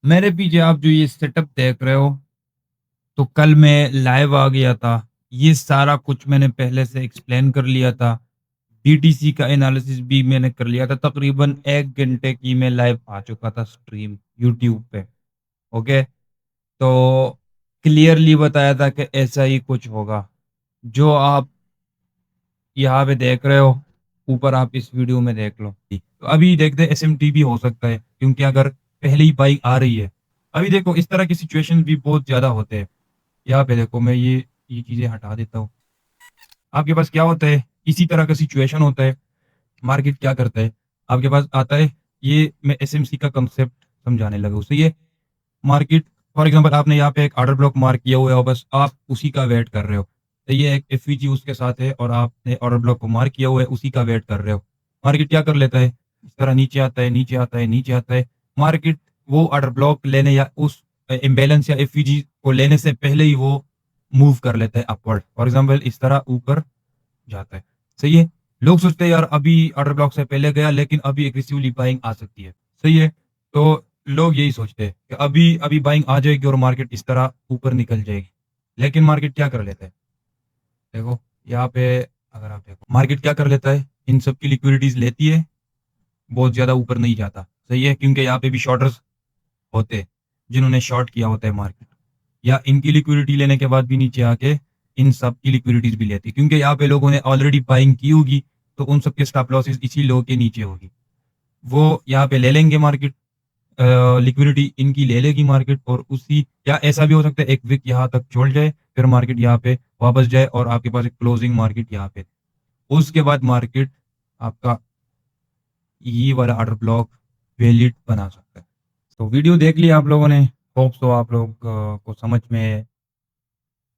मेरे पीछे आप जो ये सेटअप देख रहे हो, तो कल मैं लाइव आ गया था। ये सारा कुछ मैंने पहले से एक्सप्लेन कर लिया था। बीटीसी का एनालिसिस भी मैंने कर लिया था। तकरीबन 1 घंटे की मैं लाइव आ चुका था स्ट्रीम यूट्यूब पे। ओके? तो क्लियरली बताया था कि ऐसा ही कुछ होगा। जो आप यहाँ पे देख रहे हो, ऊपर आप इस वीडियो में देख लो। तो अभी देखते हैं एसएमटी भी हो सकता है, क्योंकि अगर पहली बाइक आ रही है। अभी देखो इस तरह की सिचुएशन भी बहुत ज़्यादा होते हैं। यहाँ पे देखो मैं ये चीज़ें हटा देता हूँ। आपके पास क्या होता है, इसी तरह का सिचुएशन होता है। मार्केट क्या करता है, आपके पास आता है। ये मैं एसएमसी का कंसेप्ट समझाने लगा उससे। ये मार्केट, फॉर एग्जांपल आपने यहाँ पे एक ऑर्डर ब्लॉक मार्क किया हुआ है और बस आप उसी का वेट कर रहे हो। तो ये एक एफवीजी उसके साथ है और आपने ऑर्डर ब्लॉक को मार्क किया हुआ है, उसी का वेट कर रहे हो। मार्केट क्या कर लेता है, इस तरह नीचे आता है, नीचे आता है, नीचे आता है। मार्केट वो ऑर्डर ब्लॉक लेने या उस इम्बैलेंस या एफवीजी को लेने से पहले ही वो मूव कर लेता है अपवर्ड। फॉर एग्जाम्पल इस तरह ऊपर जाता है। सही है। लोग सोचते हैं यार अभी ऑर्डर ब्लॉक से पहले गया, लेकिन अभी एग्रेसिवली बाइंग आ सकती है। सही है। तो लोग यही सोचते हैं कि अभी अभी बाइंग आ जाएगी और मार्केट इस तरह ऊपर निकल जाएगी। लेकिन मार्केट क्या कर लेता है, देखो यहाँ पे, अगर आप देखो मार्केट क्या कर लेता है, इन सब की लिक्विडिटीज लेती है, बहुत ज्यादा ऊपर नहीं जाता। सही है, क्योंकि यहाँ पे भी शॉर्टर्स होते हैं जिन्होंने शॉर्ट किया होता है मार्केट, या इनकी लिक्विडिटी लेने के बाद भी नीचे आके इन सब की लिक्विडिटीज भी लेती है, क्योंकि यहाँ पे लोगों ने ऑलरेडी बाइंग की होगी। तो उन सबके स्टॉप लॉसेस इसी लो के नीचे होगी। वो यहाँ पे ले लेंगे मार्केट, लिक्विडिटी इनकी ले लेगी मार्केट, और उसी, या ऐसा भी हो सकता है एक वीक यहाँ तक छोड़ जाए, फिर मार्केट यहाँ पे वापस जाए और आपके पास एक क्लोजिंग मार्केट यहाँ पे। उसके बाद मार्केट आपका ये वाला ऑर्डर ब्लॉक वैलिड बना सकता है। तो वीडियो देख लिया आप लोगों ने, होप तो आप लोग को समझ में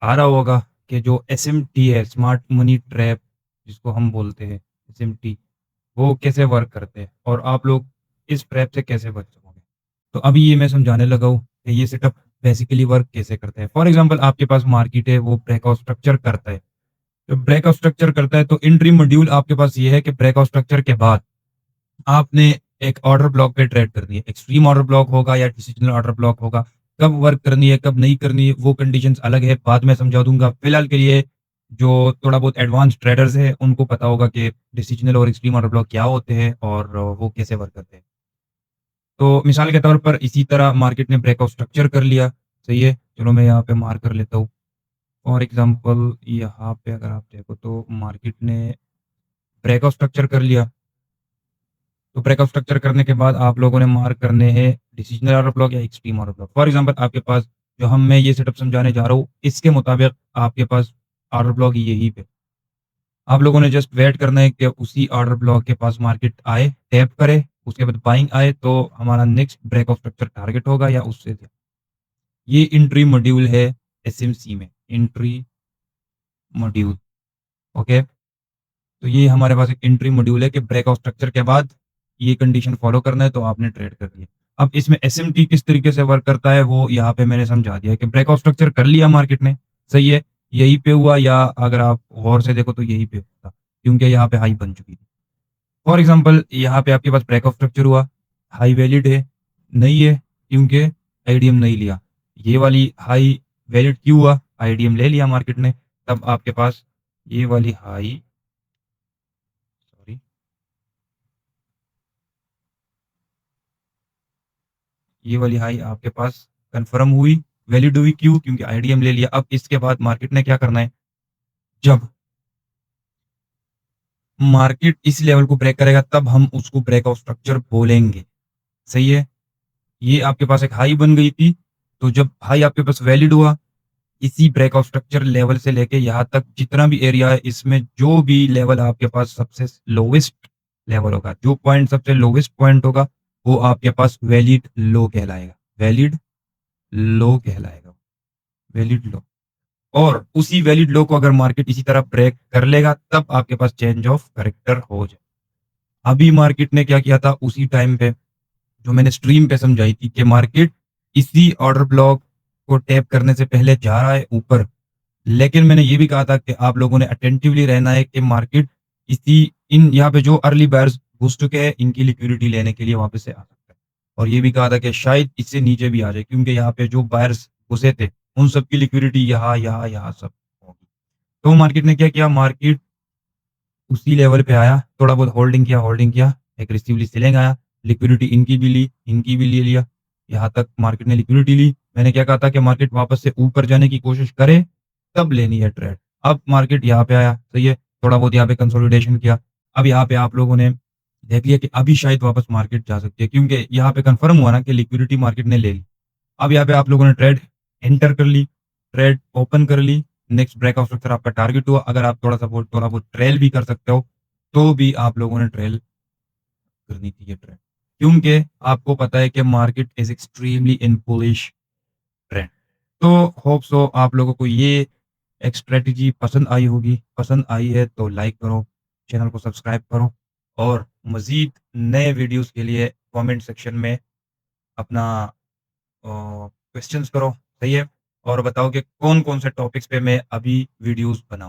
आ रहा होगा कि जो एसएमटी है, स्मार्ट मनी ट्रैप जिसको हम बोलते हैं, एसएमटी, वो कैसे वर्क करते हैं और आप लोग इस ट्रैप से कैसे बच सकोगे। तो अभी ये मैं समझाने लगा हूँ कि ये सेटअप बेसिकली वर्क कैसे करता है। फॉर एग्जांपल आपके पास मार्केट है, वो ब्रेकआउट स्ट्रक्चर करता है। जब ब्रेकआउट स्ट्रक्चर करता है तो एंट्री मॉड्यूल आपके पास ये है कि ब्रेकआउट स्ट्रक्चर के बाद आपने एक ऑर्डर ब्लॉक पे ट्रेड करनी है। एक्सट्रीम ऑर्डर ब्लॉक होगा या डिसीजनल ऑर्डर ब्लॉक होगा। कब वर्क करनी है, कब नहीं करनी है, वो कंडीशंस अलग है, बाद में समझा दूंगा। फिलहाल के लिए जो थोड़ा बहुत एडवांस ट्रेडर्स है उनको पता होगा कि डिसीजनल और एक्सट्रीम ऑर्डर ब्लॉक क्या होते हैं और वो कैसे वर्क करते हैं। तो मिसाल के तौर पर इसी तरह मार्केट ने ब्रेकआउट स्ट्रक्चर कर लिया। सही है, चलो मैं यहाँ पे मार्क कर लेता हूँ। फॉर एग्जाम्पल यहाँ पे अगर आप देखो तो मार्केट ने ब्रेकआउट स्ट्रक्चर कर लिया। तो ब्रेकअप स्ट्रक्चर करने के बाद आप लोगों ने मार्क करने हैं डिसीजनल ऑर्डर ब्लॉक या extreme order block. For example आपके पास जो हम मैं ये सेटअप समझाने जा रहा हूँ, इसके मुताबिक आपके पास ऑर्डर ब्लॉक यही पे। आप लोगों ने जस्ट वेट करना है कि उसी ऑर्डर ब्लॉक के पास मार्केट आए, टैप करे, उसके बाद बाइंग आए, तो हमारा नेक्स्ट ब्रेकअप स्ट्रक्चर टारगेट होगा या उससे ज्यादा। ये एंट्री मॉड्यूल है एसएमसी में, एंट्री मॉड्यूल। ओके? तो ये हमारे पास एक एंट्री मॉड्यूल है कि ब्रेकआउट स्ट्रक्चर के बाद ये कंडीशन फॉलो करना है, तो आपने ट्रेड कर लिया। अब इसमें एसएमटी किस तरीके से वर्क करता है वो यहाँ पे मैंने समझा दिया कि ब्रेकआउट स्ट्रक्चर कर लिया मार्केट ने। सही है, यही पे हुआ, या अगर आप गौर से देखो तो यही पे हुआ, क्योंकि यहाँ पे हाई बन चुकी थी। फॉर एग्जाम्पल यहाँ पे आपके पास ब्रेकआउट स्ट्रक्चर हुआ, हाई वैलिड है, नहीं है क्योंकि आईडीएम नहीं लिया। ये वाली हाई वैलिड क्यों हुआ, आईडीएम ले लिया मार्केट ने, तब आपके पास ये वाली हाई, सॉरी, ये वाली हाई आपके पास कंफर्म हुई, वैलिड हुई। क्यों? क्योंकि आईडीएम ले लिया। अब इसके बाद मार्केट ने क्या करना है, जब मार्केट इस लेवल को ब्रेक करेगा तब हम उसको ब्रेकआउट स्ट्रक्चर बोलेंगे। सही है। ये आपके पास एक हाई बन गई थी, तो जब हाई आपके पास वैलिड हुआ, इसी ब्रेकआउट स्ट्रक्चर लेवल से लेके यहाँ तक जितना भी एरिया है, इसमें जो भी लेवल आपके पास सबसे लोवेस्ट लेवल होगा, जो पॉइंट सबसे लोवेस्ट पॉइंट होगा, वो आपके पास वैलिड लो कहलाएगा। वैलिड लो कहलाएगा, वैलिड लो। और उसी वैलिड लो को अगर मार्केट इसी तरह ब्रेक कर लेगा, तब आपके पास चेंज ऑफ करेक्टर हो जाए। अभी मार्केट ने क्या किया था उसी टाइम पे, जो मैंने स्ट्रीम पे समझाई थी कि मार्केट इसी ऑर्डर ब्लॉक को टैप करने से पहले जा रहा है ऊपर। लेकिन मैंने ये भी कहा था कि आप लोगों ने अटेंटिवली रहना है कि मार्केट इसी इन यहाँ पे जो अर्ली बायर्स घुस चुके हैं, इनकी लिक्विडिटी लेने के लिए वापस से आ सकता है। और ये भी कहा था कि शायद इससे नीचे भी आ जाए क्योंकि यहाँ पे जो बायर्स घुसे थे, उन सब की लिक्विडिटी यहाँ सब होगी। तो मार्केट ने क्या किया, मार्केट उसी लेवल पे आया, थोड़ा बहुत होल्डिंग किया, एग्रेसिवली सेलिंग आया, लिक्विडिटी इनकी भी ले लिया। यहाँ तक मार्केट ने लिक्विडिटी ली। मैंने क्या कहा था कि मार्केट वापस से ऊपर जाने की कोशिश करे, तब लेनी है ट्रेड। अब मार्केट यहाँ पे आया, सही है, थोड़ा बहुत यहाँ पे कंसोलिडेशन किया। अब यहाँ पे आप लोगों ने देख लिया कि अभी शायद वापस मार्केट जा सकती है क्योंकि यहाँ पे कन्फर्म हुआ ना कि लिक्विडिटी मार्केट ने ले ली। अब यहाँ पे आप लोगों ने ट्रेड एंटर कर ली, ट्रेड ओपन कर ली, नेक्स्ट ब्रेकआउट स्ट्रक्चर आपका टारगेट हुआ। अगर आप थोड़ा बहुत ट्रेल भी कर सकते हो, तो भी आप लोगों ने ट्रेल करनी चाहिए ट्रेड। क्योंकि आपको पता है कि market is extremely in bullish trend. तो होप सो आप लोगों को ये एक स्ट्रैटेजी पसंद आई होगी। पसंद आई है तो लाइक करो, चैनल को सब्सक्राइब करो और मज़ीद नए वीडियोज़ के लिए कमेंट सेक्शन में अपना क्वेश्चंस करो, सही है? और बताओ कि कौन-कौन से टॉपिक्स पे मैं अभी वीडियोज़ बनाऊँ।